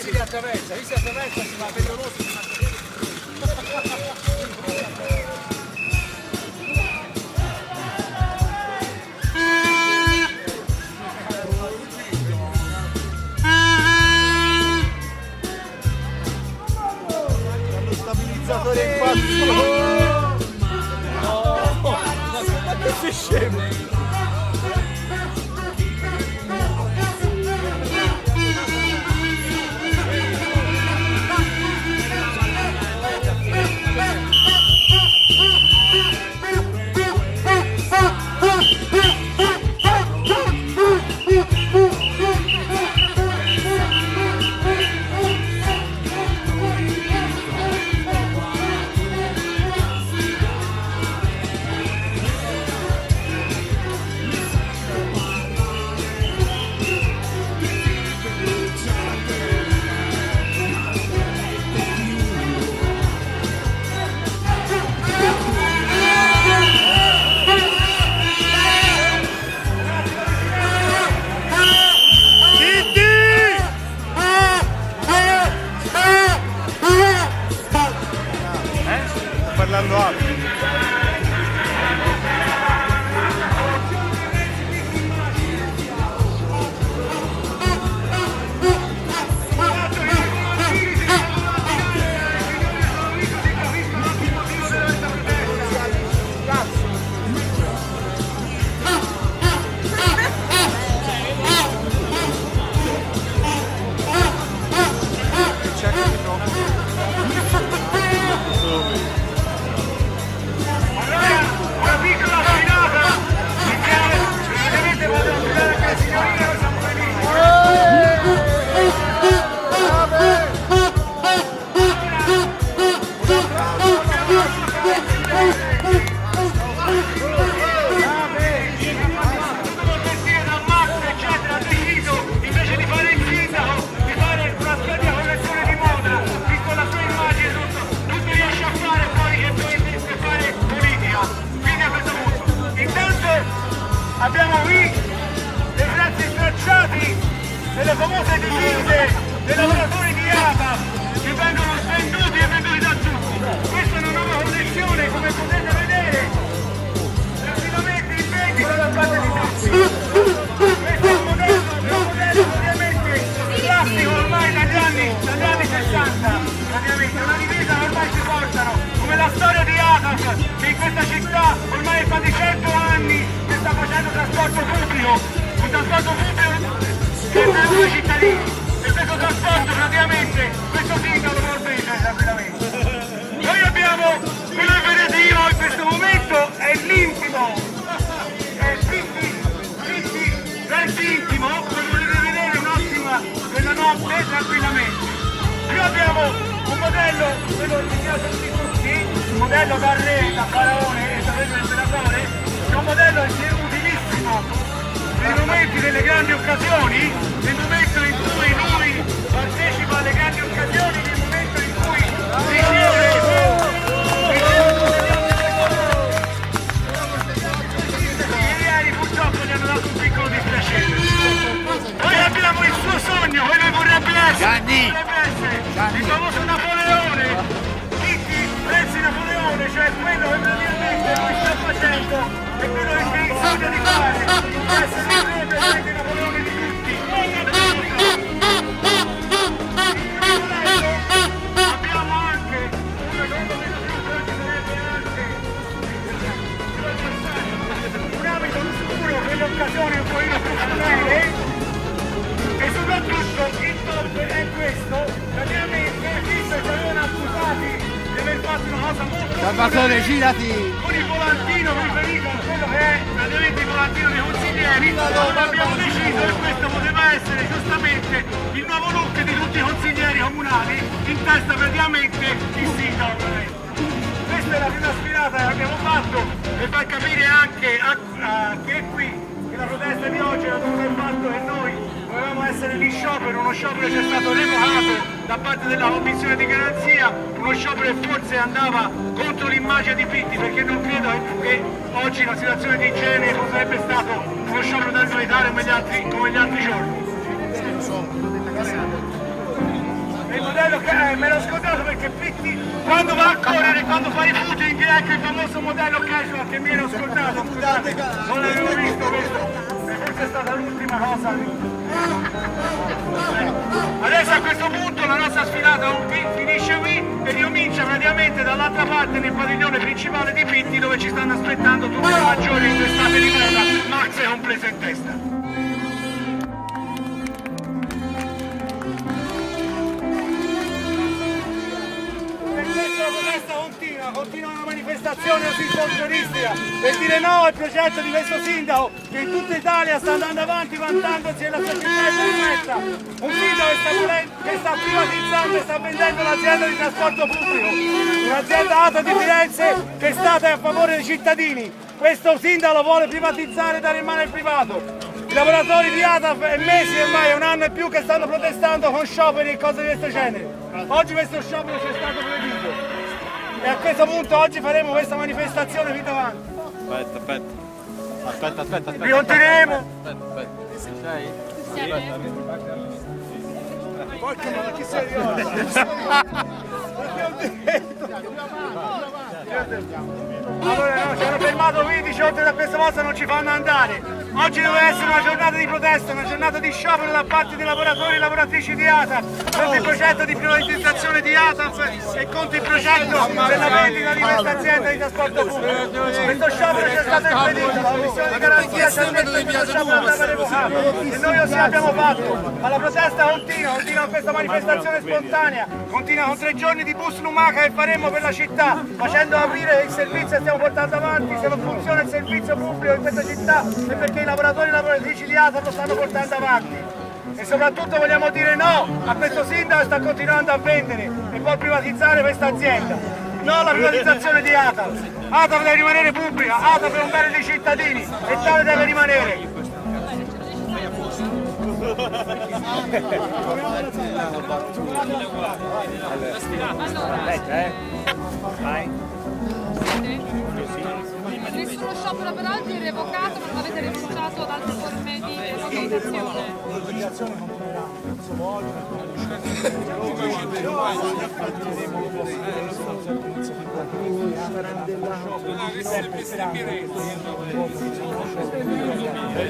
si attraversa, si va bello rosso, si stabilizzatore impazzo. no, ma che sei scemo? Parlando altro. Abbiamo qui dei bracci stracciati delle famose divise dei lavoratori di APA che vengono svenduti e venduti da tutti. Questa è una nuova collezione, come potete vedere, tranquillamente in vendita da parte di tutti. Questo è un modello ovviamente classico ormai dagli anni 60, praticamente una divisa che ormai si portano, come la storia di APA che in questa città ormai fa di 100 anni sta facendo trasporto pubblico, un trasporto pubblico che per noi cittadini, e questo trasporto praticamente, questo sindaco lo vede tranquillamente. Noi abbiamo, quello che vedete io in questo momento è l'intimo, è l'intimo, come potete vedere un'ottima quella notte tranquillamente. Qui abbiamo un modello, quello che piace a tutti, un modello da re, da faraone e da re dell'imperatore, è un modello utilissimo nei momenti delle grandi occasioni, nel momento in cui lui partecipa alle grandi occasioni, nel momento in cui riceve ieri purtroppo gli hanno dato un piccolo dispiacere. Poi abbiamo il suo sogno, quello che vorrebbe essere il famoso Napoleone, Chicchi Renzi Napoleone, cioè quello che praticamente lui sta facendo e quello che si sogna di fare, essere il presidente Napoleone di tutti. Abbiamo anche una cosa che sarebbe anche un abito scuro per le occasioni un pochino più solenne e soprattutto il top è questo, praticamente visto che avevano accusati di aver fatto una cosa molto Salvatore, girati! con il volantino riferito a quello che è praticamente il volantino dei consiglieri, abbiamo deciso che questo poteva essere giustamente il nuovo look di tutti i consiglieri comunali, in testa praticamente il sindaco. Questa è la prima sfilata che abbiamo fatto per far capire anche a chi è qui che la protesta di oggi era dovuta al fatto che noi dovevamo essere in sciopero, uno sciopero che è stato revocato da parte della commissione di garanzia, uno sciopero che forse andava contro l'immagine di Pitti, perché non credo che oggi la situazione di igiene sarebbe stato uno sciopero da militare come gli altri giorni. me l'ho scordato perché Pitti quando va a correre, quando fa i footing, ecco il famoso modello casual che mi ero scordato, scusate, non l'avevo visto questo, forse è stata l'ultima cosa. Adesso a questo punto la nostra sfilata finisce qui e ricomincia praticamente dall'altra parte nel padiglione principale di Pitti dove ci stanno aspettando tutte le maggiori intestate di moda, Max è compreso in testa. Continua una manifestazione antifolcloristica per dire no al progetto di questo sindaco che in tutta Italia sta andando avanti vantandosi della sua città perfetta. Un sindaco che sta privatizzando e sta vendendo l'azienda di trasporto pubblico, un'azienda ATA di Firenze che è stata a favore dei cittadini. Questo sindaco vuole privatizzare e dare in mano al privato. I lavoratori di ATA è mesi ormai, un anno e più che stanno protestando con scioperi e cose di questo genere. Oggi questo sciopero ci è stato proibito. E a questo punto oggi faremo questa manifestazione qui davanti. Aspetta. Vi continueremo. Chi sei Allora no, ci hanno fermato qui, 18 da questa volta non ci fanno andare. Oggi deve essere una giornata di protesta, una giornata di sciopero da parte dei lavoratori e lavoratrici di ATAF contro il progetto di privatizzazione di ATAF e contro il progetto per la vendita di questa azienda di trasporto pubblico. Questo sciopero ci è stato impedito, la commissione di garanzia ci ha detto che questo sciopero andava revocato e noi così l'abbiamo fatto. Ma la protesta continua questa manifestazione spontanea, continua con 3 giorni di bus lumaca che faremo per la città, facendo aprire il servizio che stiamo portando avanti. Se non funziona il servizio pubblico in questa città è perché i lavoratori e le lavoratrici di ATAF lo stanno portando avanti. E soprattutto vogliamo dire no a questo sindaco che sta continuando a vendere e vuole privatizzare questa azienda. No alla privatizzazione di ATAF. ATAF deve rimanere pubblica, ATAF è un bene dei cittadini e tale deve rimanere. Nessuno sciopero per oggi è revocato, ma non avete rinunciato ad altre forme di organizzazione.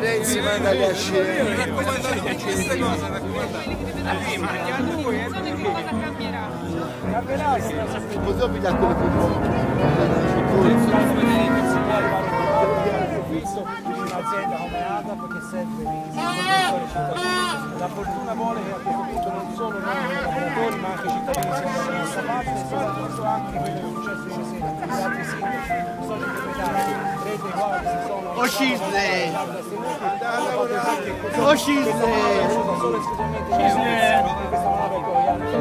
Lei si manda le ascelle. Queste cose perché a lui cosa cambierà? Posso pigliare quelle un'azienda come ATAF che serve la fortuna vuole che a questo punto non solo noi lavoratori ma anche i cittadini siano dalla nostra parte e soprattutto anche quello che è successo ieri sera gli altri sindaci, i sottosegretari, rete guardi si sono solo esclusivamente questa manovra e poi altri.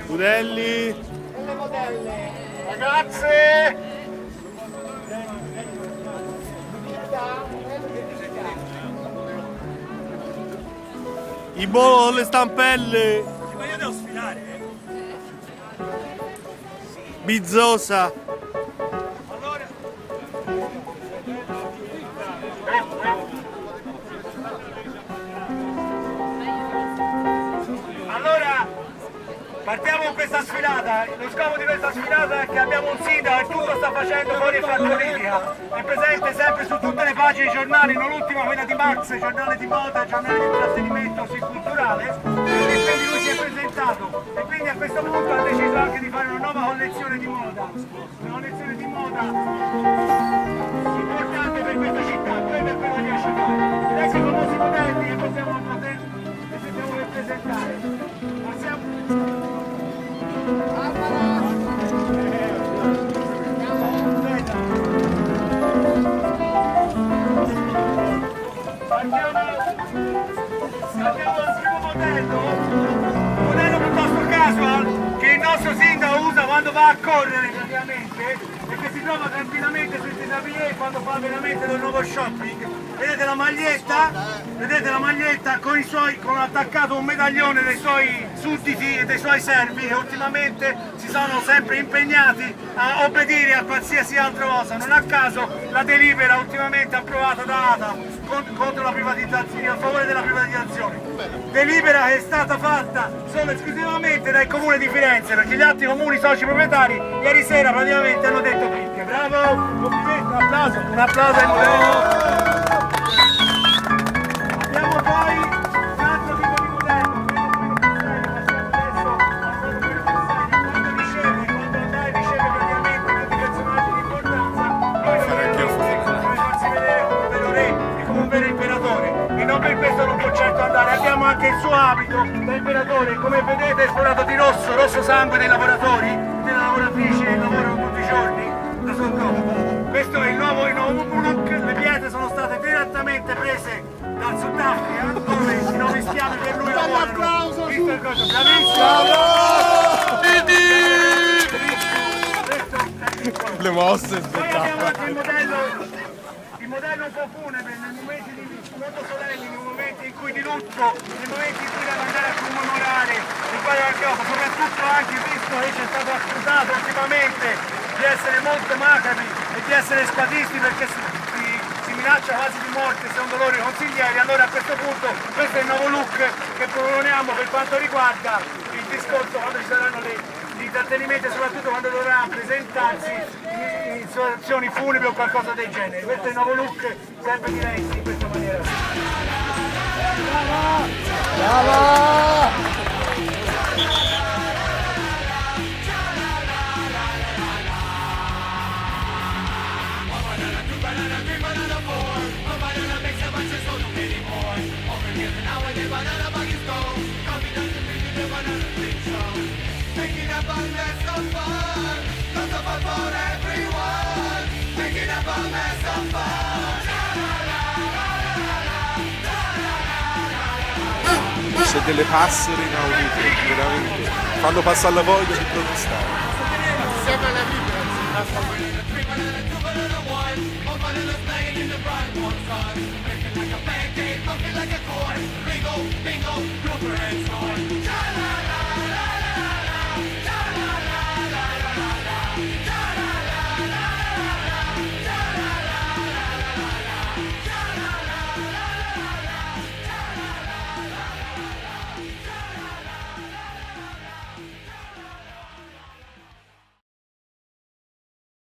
Budelli. E le modelle. Ragazze! I bolo, le stampelle. Ma io devo sfilare, Bizzosa. Allora, partiamo con questa sfilata. Lo scopo di questa sfilata è che abbiamo un sindaco e tutto sta facendo fuori e fa politica. È presente sempre su tutte le pagine dei giornali, non l'ultima quella di Max, giornale di moda, giornale di intrattenimento, sì, culturale. E quindi lui si è presentato e quindi a questo punto ha deciso anche di fare una nuova collezione di moda. Una collezione di moda importante per questa città, quello è quello che riesce a fare. Ecco i famosi modelli che possiamo rappresentare. Abbiamo il primo modello, un modello piuttosto casual che il nostro sindaco usa quando va a correre praticamente e che si trova tranquillamente sul disabile quando fa veramente del nuovo shopping. vedete la maglietta? Vedete la maglietta con attaccato un medaglione dei suoi sudditi e dei suoi servi che ultimamente si sono sempre impegnati a obbedire a qualsiasi altra cosa. Non a caso la delibera ultimamente approvata da ATA contro la privatizzazione, a favore della privatizzazione. Delibera che è stata fatta solo esclusivamente dal comune di Firenze, perché gli altri comuni soci proprietari ieri sera praticamente hanno detto picche. Bravo, complimenti, un applauso ai modelli. Abbiamo poi un altro tipo di modello, quando andare riceve praticamente un personaggio di importanza, come farsi vedere come un vero re e come un vero imperatore, e non per questo non può certo andare. Abbiamo anche il suo abito da imperatore, come vedete è colorato di rosso, rosso sangue dei lavoratori, delle lavoratrici che lavorano tutti i giorni da sotto. Questo è il nuovo look, le pietre sono state direttamente prese dal Sudafrica, dove i nuovi schiavi per lui lavorano. Visto il coso, bravissimo! Le mosse Poi abbiamo anche il modello un po' funebre, nei momenti molto solenni, nei momenti in cui di lutto, nei momenti in cui deve andare a commemorare il quadro del Chiodo, soprattutto anche visto che ci è stato accusato ultimamente di essere molto macabri e di essere spadisti perché si minaccia quasi di morte se è un dolore consiglieri. Allora a questo punto questo è il nuovo look che proponiamo per quanto riguarda il discorso quando ci saranno gli intrattenimenti e soprattutto quando dovrà presentarsi in situazioni funebri o qualcosa del genere. Questo è il nuovo look sempre di Renzi in questa maniera. Brava! C'è delle passere inaudite, veramente. Fanno passare la voglia di protestare. Insieme alla vita.